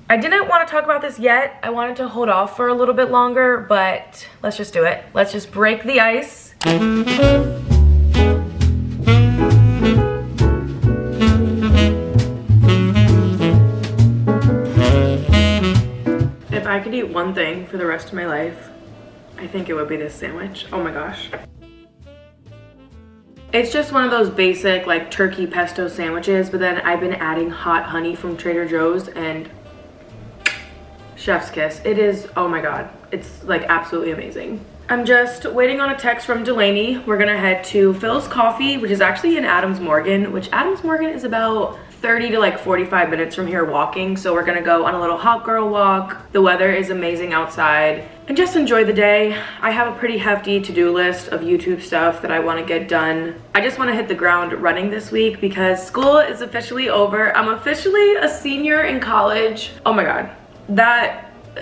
I didn't want to talk about this yet. I wanted to hold off for a little bit longer, but let's just do it. Let's just break the ice. If I could eat one thing for the rest of my life, I think it would be this sandwich. Oh my gosh. It's just one of those basic like turkey pesto sandwiches, but then I've been adding hot honey from Trader Joe's and chef's kiss. It is, oh my god, it's like absolutely amazing. I'm just waiting on a text from Delaney. We're gonna head to Phil's Coffee, which is actually in Adams Morgan, which Adams Morgan is about 30 to like 45 minutes from here walking. So we're gonna go on a little hot girl walk. The weather is amazing outside and just enjoy the day. I have a pretty hefty to-do list of YouTube stuff that I wanna get done. I just wanna hit the ground running this week because school is officially over. I'm officially a senior in college. Oh my god,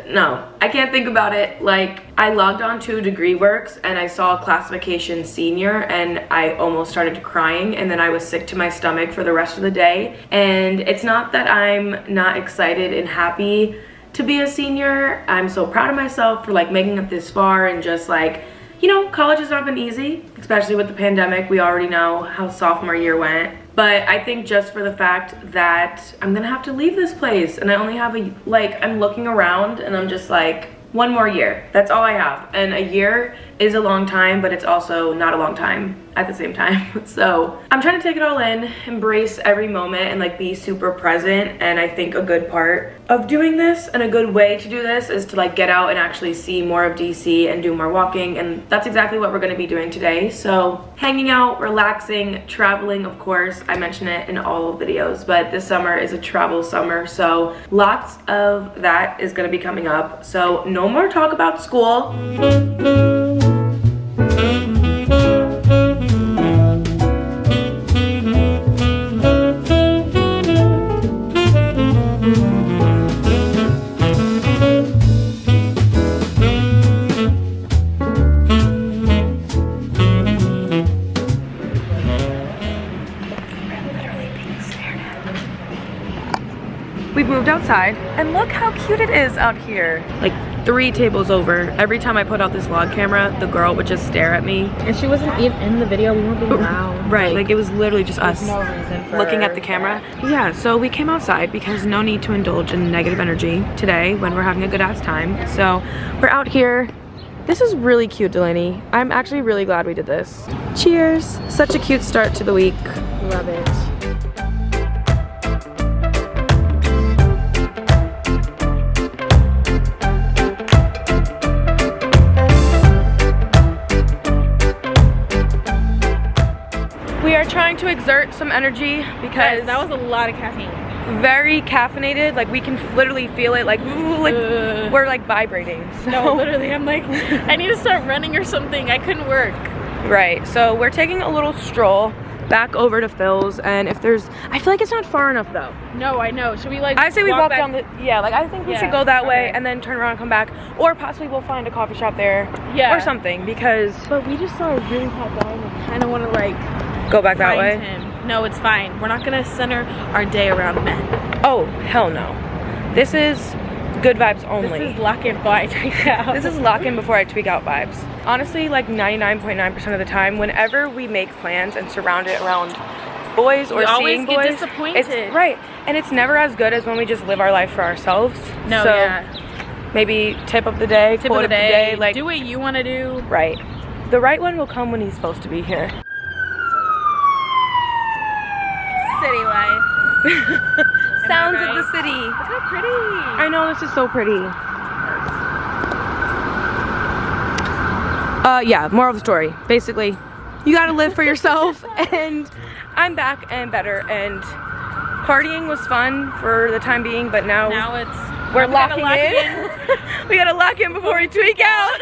no, I can't think about it. Like, I logged on to DegreeWorks and I saw classification senior and I almost started crying, and then I was sick to my stomach for the rest of the day. And it's not that I'm not excited and happy to be a senior. I'm so proud of myself for like making it this far, and just like, you know, college has not been easy, especially with the pandemic. We already know how sophomore year went. But I think just for the fact that I'm gonna have to leave this place and I only have I'm looking around and I'm just like, one more year. That's all I have. And a year is a long time, but it's also not a long time at the same time. So I'm trying to take it all in, embrace every moment, and like be super present. And I think a good part of doing this and a good way to do this is to like get out and actually see more of DC and do more walking. And that's exactly what we're gonna be doing today. So hanging out, relaxing, traveling, of course. I mention it in all videos, but this summer is a travel summer. So lots of that is gonna be coming up. So no more talk about school. We've moved outside and look how cute it is out here. Like 3 tables over. Every time I put out this vlog camera, the girl would just stare at me. And she wasn't even in the video. We weren't being loud. Right, like it was literally just us no reason for looking at the camera. Yeah, so we came outside because no need to indulge in negative energy today when we're having a good ass time. So we're out here. This is really cute, Delaney. I'm actually really glad we did this. Cheers. Such a cute start to the week. Love it. We are trying to exert some energy because that was a lot of caffeine. Very caffeinated. Like we can literally feel it. Like, ooh, like we're like vibrating. So. No, literally, I'm like, I need to start running or something. I couldn't work. Right. So we're taking a little stroll back over to Phil's, and if there's, I feel like it's not far enough though. No, I know. Should we like? I say we walk down the. Yeah, like I think we should go that way and then turn around and come back, or possibly we'll find a coffee shop there. Yeah. Or something, because. But we just saw a really hot guy and I kind of want to like. Go back that way? Him. No, it's fine. We're not gonna center our day around men. Oh, hell no. This is good vibes only. This is lock in before I tweak out. This is lock in before I tweak out vibes. Honestly, like 99.9% of the time, whenever we make plans and surround it around boys or seeing boys, we always get disappointed. It's, right, and it's never as good as when we just live our life for ourselves. No, so yeah. Maybe tip of the day, quote of the day, like do what you want to do. Right. The right one will come when he's supposed to be here. City life. Sounds of the city. Look how pretty. I know, this is so pretty. Yeah, moral of the story. Basically, you gotta live for yourself, and I'm back and better, and partying was fun for the time being, but now we're locking in. We gotta lock in before we tweak out.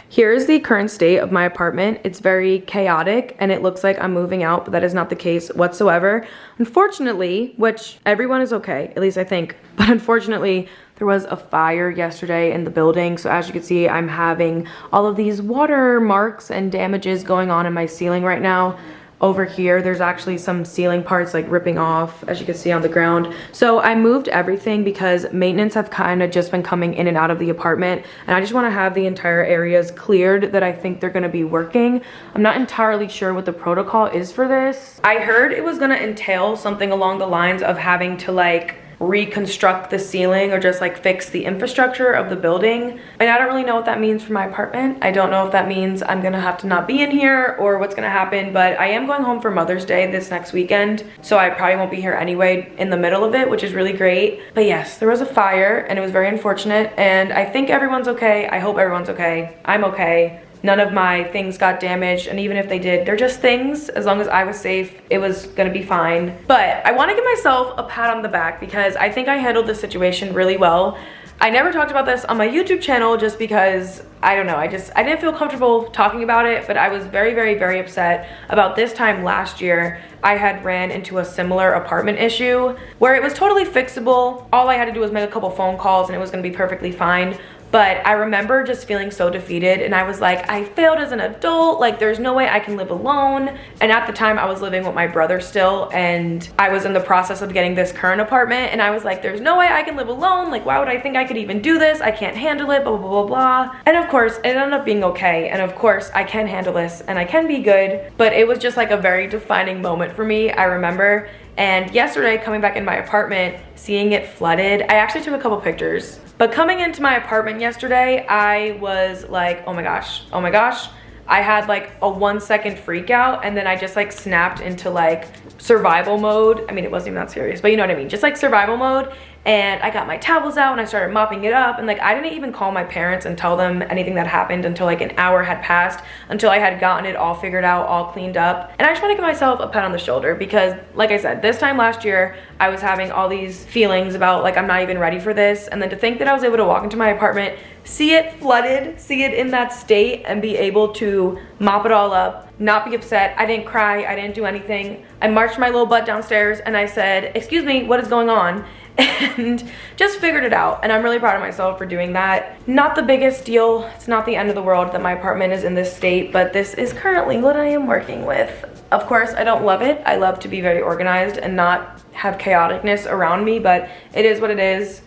Here's the current state of my apartment. It's very chaotic and it looks like I'm moving out, but that is not the case whatsoever. Unfortunately, which everyone is okay, at least I think, but unfortunately, there was a fire yesterday in the building. So as you can see, I'm having all of these water marks and damages going on in my ceiling right now. over here there's actually some ceiling parts like ripping off, as you can see on the ground. So I moved everything because maintenance have kind of just been coming in and out of the apartment, and I just want to have the entire areas cleared that I think they're going to be working. I'm not entirely sure what the protocol is for this. I heard it was going to entail something along the lines of having to like reconstruct the ceiling or just like fix the infrastructure of the building, and I don't really know what that means for my apartment. I don't know if that means I'm gonna have to not be in here or what's gonna happen, but I am going home for Mother's Day this next weekend, so I probably won't be here anyway in the middle of it, which is really great. But yes, there was a fire and it was very unfortunate, and I think everyone's okay. I hope everyone's okay. I'm okay. None of my things got damaged, and even if they did, they're just things. As long as I was safe, it was gonna be fine. But I wanna give myself a pat on the back because I think I handled this situation really well. I never talked about this on my YouTube channel just because, I don't know, I didn't feel comfortable talking about it, but I was very, very, very upset about this time last year. I had ran into a similar apartment issue where it was totally fixable. All I had to do was make a couple phone calls and it was gonna be perfectly fine. But I remember just feeling so defeated, and I was like, I failed as an adult, like there's no way I can live alone. And at the time I was living with my brother still, and I was in the process of getting this current apartment, and I was like, there's no way I can live alone, like why would I think I could even do this? I can't handle it, blah, blah, blah, blah. And of course, it ended up being okay, and of course I can handle this, and I can be good, but it was just like a very defining moment for me, I remember. And yesterday, coming back in my apartment, seeing it flooded, I actually took a couple pictures. But coming into my apartment yesterday, I was like, oh my gosh, oh my gosh. I had like a 1 second freak out, and then I just like snapped into like survival mode. I mean, it wasn't even that serious, but you know what I mean? Just like survival mode. And I got my towels out and I started mopping it up, and like I didn't even call my parents and tell them anything that happened until like an hour had passed, until I had gotten it all figured out, all cleaned up. And I just want to give myself a pat on the shoulder because, like I said, this time last year I was having all these feelings about like I'm not even ready for this, and then to think that I was able to walk into my apartment, see it flooded, see it in that state, and be able to mop it all up, not be upset. I didn't cry, I didn't do anything. I marched my little butt downstairs and I said, excuse me, what is going on? And just figured it out, and I'm really proud of myself for doing that. Not the biggest deal, it's not the end of the world that my apartment is in this state, but this is currently what I am working with. Of course, I don't love it. I love to be very organized and not have chaoticness around me, but it is what it is.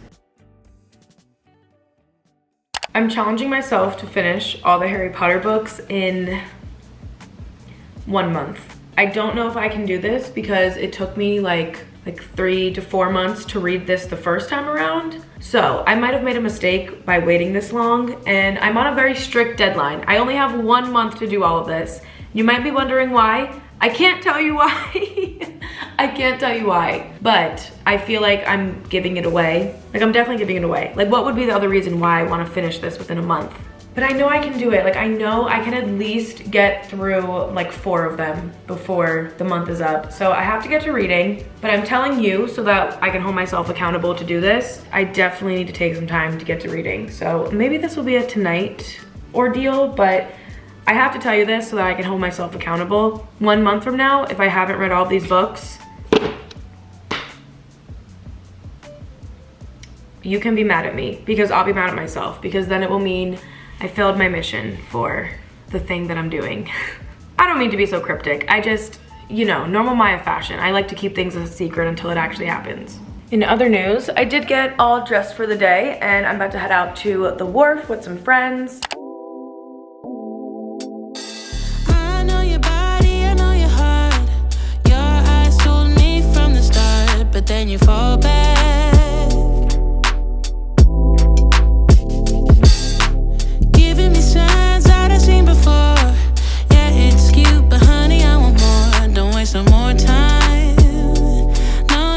I'm challenging myself to finish all the Harry Potter books in 1 month. I don't know if I can do this because it took me like 3 to 4 months to read this the first time around. So I might have made a mistake by waiting this long, and I'm on a very strict deadline. I only have 1 month to do all of this. You might be wondering why. I can't tell you why. I can't tell you why, but I feel like I'm giving it away. Like I'm definitely giving it away. Like what would be the other reason why I want to finish this within a month? But I know I can do it. Like I know I can at least get through like 4 of them before the month is up. So I have to get to reading, but I'm telling you so that I can hold myself accountable to do this. I definitely need to take some time to get to reading. So maybe this will be a tonight ordeal, but I have to tell you this so that I can hold myself accountable. 1 month from now, if I haven't read all of these books, you can be mad at me because I'll be mad at myself, because then it will mean I failed my mission for the thing that I'm doing. I don't mean to be so cryptic. I just, you know, normal Maya fashion. I like to keep things a secret until it actually happens. In other news, I did get all dressed for the day, and I'm about to head out to the wharf with some friends. I know your body, I know your heart. Your eyes told me from the start, but then you fall back. Some more time,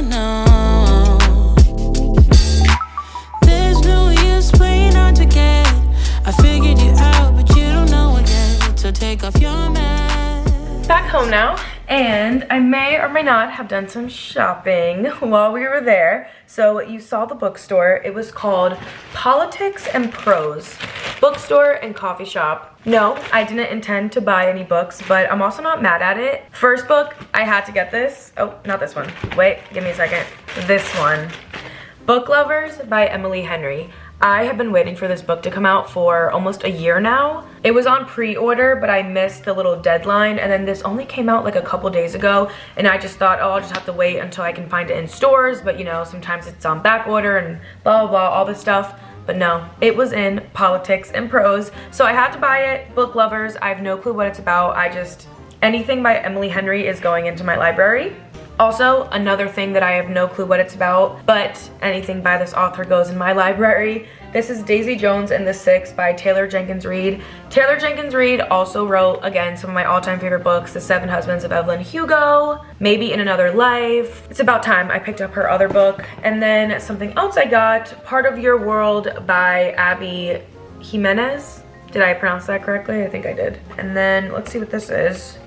no. There's no use playing hard to get. I figured you out, but you don't know it yet. So take off your mask. Back home now, and I may or may not have done some shopping while we were there. So you saw the bookstore. It was called Politics and Prose. Bookstore and coffee shop. No, I didn't intend to buy any books, but I'm also not mad at it. First book, I had to get this. Oh, not this one. Wait, give me a second. This one. Book Lovers by Emily Henry. I have been waiting for this book to come out for almost a year now. It was on pre-order, but I missed the little deadline, and then this only came out like a couple days ago, and I just thought, oh, I'll just have to wait until I can find it in stores, but you know, sometimes it's on back order and blah, blah, blah, all this stuff. But no, it was in Politics and Prose, so I had to buy it. Book Lovers, I have no clue what it's about. Anything by Emily Henry is going into my library. Also, another thing that I have no clue what it's about, but anything by this author goes in my library. This is Daisy Jones and the Six by Taylor Jenkins Reid. Taylor Jenkins Reid also wrote, again, some of my all-time favorite books, The Seven Husbands of Evelyn Hugo, Maybe in Another Life. It's about time I picked up her other book. And then something else I got, Part of Your World by Abby Jimenez. Did I pronounce that correctly? I think I did. And then let's see what this is.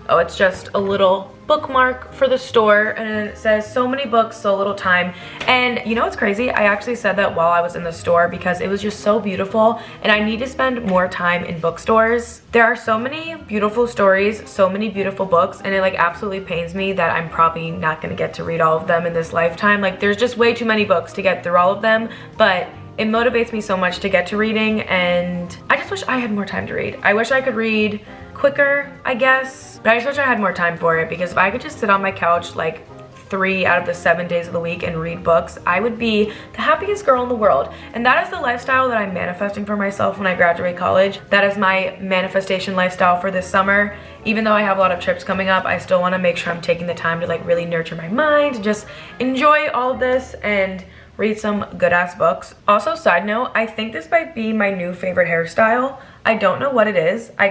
Oh, it's just a little bookmark for the store, and it says so many books, so little time. And you know what's crazy? I actually said that while I was in the store because it was just so beautiful, and I need to spend more time in bookstores. There are so many beautiful stories, so many beautiful books, and it like absolutely pains me that I'm probably not gonna get to read all of them in this lifetime. Like, there's just way too many books to get through all of them, but it motivates me so much to get to reading, and I just wish I had more time to read. I wish I could read quicker, I guess, but I just wish I had more time for it, because if I could just sit on my couch like 3 out of the 7 days of the week and read books, I would be the happiest girl in the world. And that is the lifestyle that I'm manifesting for myself when I graduate college. That is my manifestation lifestyle for this summer. Even though I have a lot of trips coming up, I still want to make sure I'm taking the time to like really nurture my mind and just enjoy all of this and read some good ass books. Also, side note, I think this might be my new favorite hairstyle. I don't know what it is. I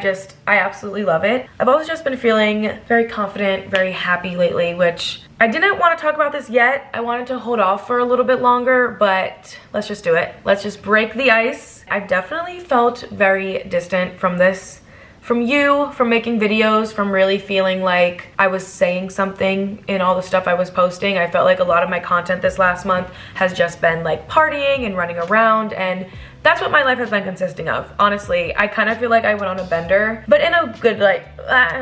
absolutely love it. I've always just been feeling very confident, very happy lately, which I didn't want to talk about this yet. I wanted to hold off for a little bit longer, but let's just do it. Let's just break the ice. I've definitely felt very distant from this, from you, from making videos, from really feeling like I was saying something in all the stuff I was posting. I felt like a lot of my content this last month has just been like partying and running around, and that's what my life has been consisting of. Honestly, I kind of feel like I went on a bender, but in a good, like, I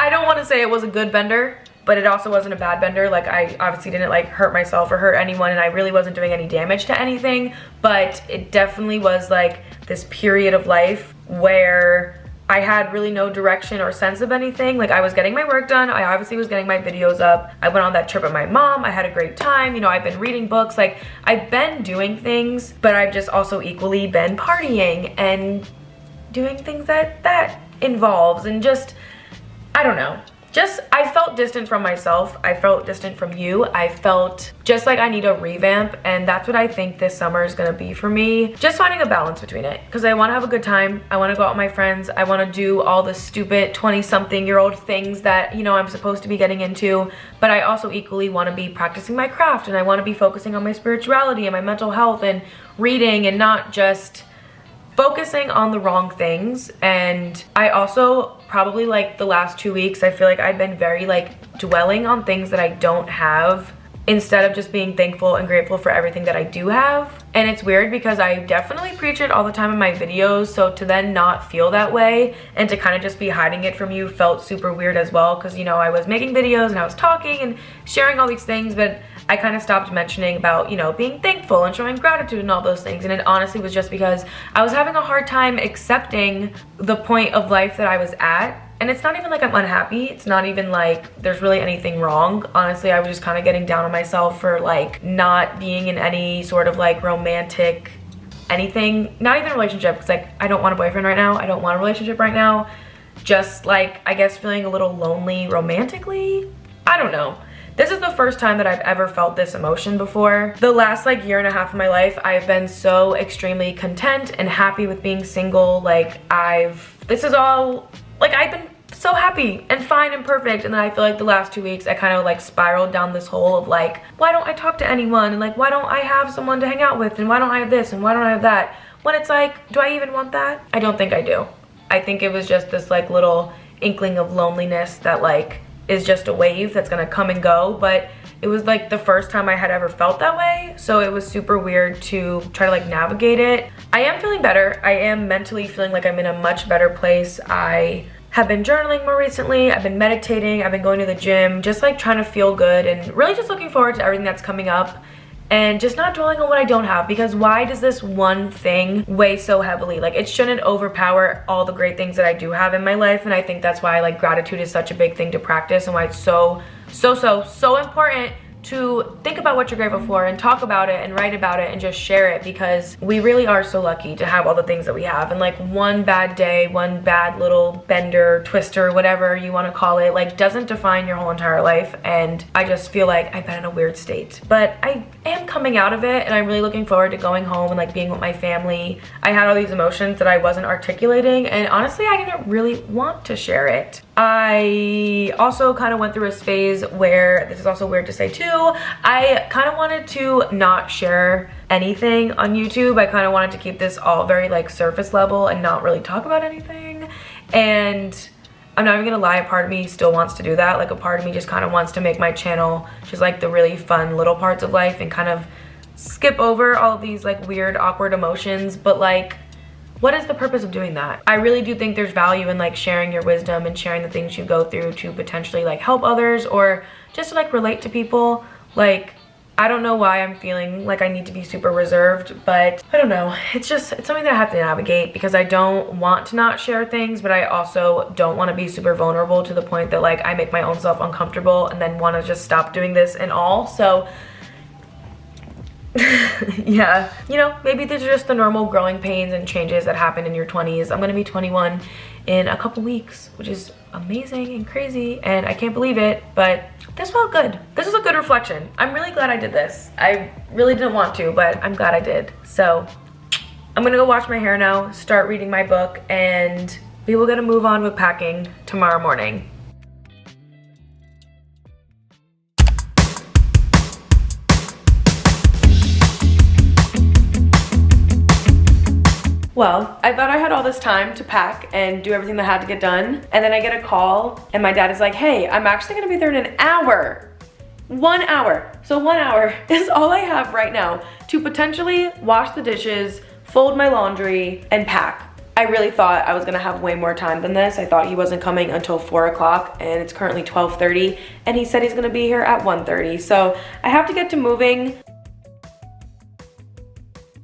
don't want to say it was a good bender, but it also wasn't a bad bender. Like, I obviously didn't like hurt myself or hurt anyone, and I really wasn't doing any damage to anything, but it definitely was like this period of life where I had really no direction or sense of anything. Like, I was getting my work done. I obviously was getting my videos up. I went on that trip with my mom. I had a great time. You know, I've been reading books. Like, I've been doing things, but I've just also equally been partying and doing things that involves, and just, I don't know. I felt distant from myself. I felt distant from you. I felt just like I need a revamp, and that's what I think this summer is gonna be for me. Just finding a balance between it, because I wanna have a good time. I wanna go out with my friends. I wanna do all the stupid 20-something-year-old things that, you know, I'm supposed to be getting into, but I also equally wanna be practicing my craft, and I wanna be focusing on my spirituality and my mental health and reading, and not just focusing on the wrong things. And I also probably, like, the last 2 weeks, I feel like I've been very like dwelling on things that I don't have, instead of just being thankful and grateful for everything that I do have. And it's weird because I definitely preach it all the time in my videos, so to then not feel that way and to kind of just be hiding it from you felt super weird as well, because, you know, I was making videos and I was talking and sharing all these things, but I kind of stopped mentioning about, you know, being thankful and showing gratitude and all those things. And it honestly was just because I was having a hard time accepting the point of life that I was at. And it's not even like I'm unhappy. It's not even like there's really anything wrong. Honestly, I was just kind of getting down on myself for like not being in any sort of like romantic anything. Not even a relationship, because like I don't want a boyfriend right now. I don't want a relationship right now. Just like, I guess, feeling a little lonely romantically. I don't know. This is the first time that I've ever felt this emotion before. The last like year and a half of my life, I've been so extremely content and happy with being single. Like, this is all, like, I've been so happy and fine and perfect, and then I feel like the last 2 weeks I kind of like spiraled down this hole of like, why don't I talk to anyone, and like, why don't I have someone to hang out with, and why don't I have this, and why don't I have that, when it's like, do I even want that? I don't think I do. I think it was just this like little inkling of loneliness that like is just a wave that's gonna come and go, but it was like the first time I had ever felt that way, so it was super weird to try to like navigate it. I am feeling better. I am mentally feeling like I'm in a much better place. I have been journaling more recently. I've been meditating. I've been going to the gym, just like trying to feel good and really just looking forward to everything that's coming up. And just not dwelling on what I don't have, because why does this one thing weigh so heavily? Like, it shouldn't overpower all the great things that I do have in my life. And I think that's why like gratitude is such a big thing to practice, and why it's so important to think about what you're grateful for and talk about it and write about it and just share it, because we really are so lucky to have all the things that we have. And like one bad day, one bad little bender, twister, whatever you want to call it, like doesn't define your whole entire life. And I just feel like I've been in a weird state, but I am coming out of it, and I'm really looking forward to going home and like being with my family. I had all these emotions that I wasn't articulating, and honestly I didn't really want to share it. I also kind of went through a phase where, this is also weird to say too, I kind of wanted to not share anything on YouTube. I kind of wanted to keep this all very like surface level and not really talk about anything. And I'm not even gonna lie, a part of me still wants to do that. Like a part of me just kind of wants to make my channel just like the really fun little parts of life and kind of skip over all of these like weird, awkward emotions. But like, what is the purpose of doing that? I really do think there's value in like sharing your wisdom and sharing the things you go through to potentially like help others, or just to like relate to people. Like, I don't know why I'm feeling like I need to be super reserved, but I don't know. It's something that I have to navigate, because I don't want to not share things, but I also don't want to be super vulnerable to the point that like I make my own self uncomfortable and then want to just stop doing this and all. So yeah, you know, maybe these are just the normal growing pains and changes that happen in your 20s. I'm gonna be 21 in a couple weeks, which is amazing and crazy, and I can't believe it, but this felt good. This is a good reflection. I'm really glad I did this. I really didn't want to, but I'm glad I did. So I'm gonna go wash my hair now, start reading my book, and we will get to move on with packing tomorrow morning. Well, I thought I had all this time to pack and do everything that had to get done. And then I get a call and my dad is like, hey, I'm actually gonna be there in an hour. 1 hour. So 1 hour is all I have right now to potentially wash the dishes, fold my laundry, and pack. I really thought I was gonna have way more time than this. I thought he wasn't coming until 4 o'clock, and it's currently 12:30, and he said he's gonna be here at 1:30. So I have to get to moving.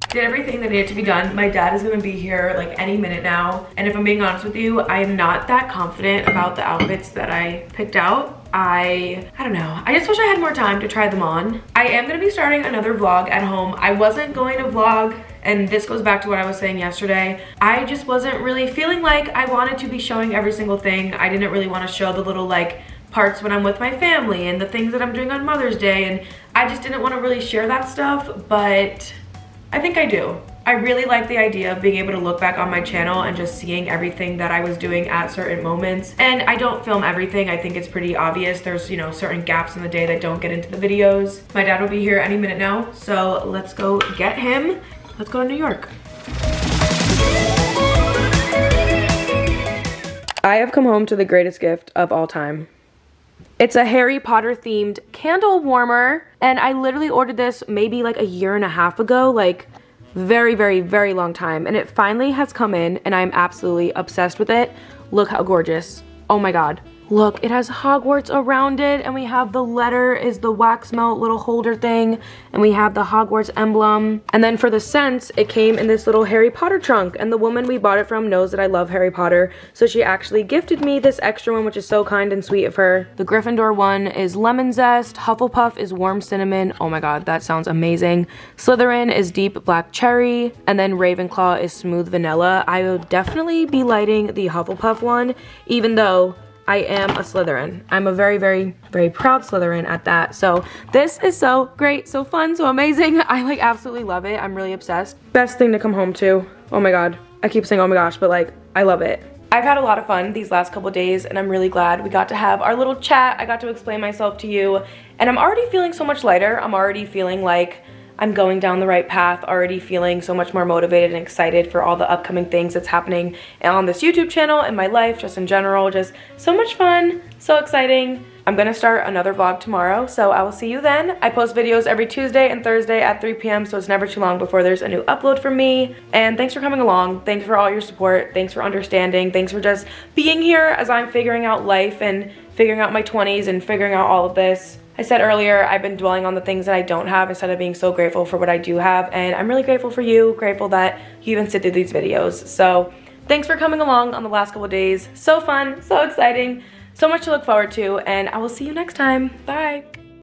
Did everything that needed to be done. My dad is gonna be here like any minute now. And if I'm being honest with you, I am not that confident about the outfits that I picked out. I don't know. I just wish I had more time to try them on. I am gonna be starting another vlog at home. I wasn't going to vlog, and this goes back to what I was saying yesterday. I just wasn't really feeling like I wanted to be showing every single thing. I didn't really wanna show the little like parts when I'm with my family and the things that I'm doing on Mother's Day. And I just didn't wanna really share that stuff, but I think I do. I really like the idea of being able to look back on my channel and just seeing everything that I was doing at certain moments. And I don't film everything. I think it's pretty obvious. There's, you know, certain gaps in the day that don't get into the videos. My dad will be here any minute now, so let's go get him. Let's go to New York. I have come home to the greatest gift of all time. It's a Harry Potter themed candle warmer, and I literally ordered this maybe like a year and a half ago, like very, very, very long time, and it finally has come in, and I'm absolutely obsessed with it. Look how gorgeous. Oh my god. Look, it has Hogwarts around it, and we have the letter is the wax melt little holder thing, and we have the Hogwarts emblem. And then for the scents, it came in this little Harry Potter trunk, and the woman we bought it from knows that I love Harry Potter, so she actually gifted me this extra one, which is so kind and sweet of her. The Gryffindor one is lemon zest, Hufflepuff is warm cinnamon. Oh my god, that sounds amazing. Slytherin is deep black cherry, and then Ravenclaw is smooth vanilla. I will definitely be lighting the Hufflepuff one, even though I am a Slytherin. I'm a very, very, very proud Slytherin at that. So this is so great, so fun, so amazing. I like absolutely love it. I'm really obsessed. Best thing to come home to. Oh my god. I keep saying oh my gosh, but like, I love it. I've had a lot of fun these last couple days, and I'm really glad we got to have our little chat. I got to explain myself to you, and I'm already feeling so much lighter. I'm already feeling like I'm going down the right path, already feeling so much more motivated and excited for all the upcoming things that's happening on this YouTube channel and my life just in general. Just so much fun, so exciting. I'm gonna start another vlog tomorrow, so I will see you then. I post videos every Tuesday and Thursday at 3 p.m, so it's never too long before there's a new upload from me. And thanks for coming along. Thanks for all your support. Thanks for understanding. Thanks for just being here as I'm figuring out life and figuring out my 20s and figuring out all of this. I said earlier, I've been dwelling on the things that I don't have instead of being so grateful for what I do have, and I'm really grateful for you, grateful that you even sit through these videos. So thanks for coming along on the last couple days. So fun, so exciting, so much to look forward to, and I will see you next time. Bye.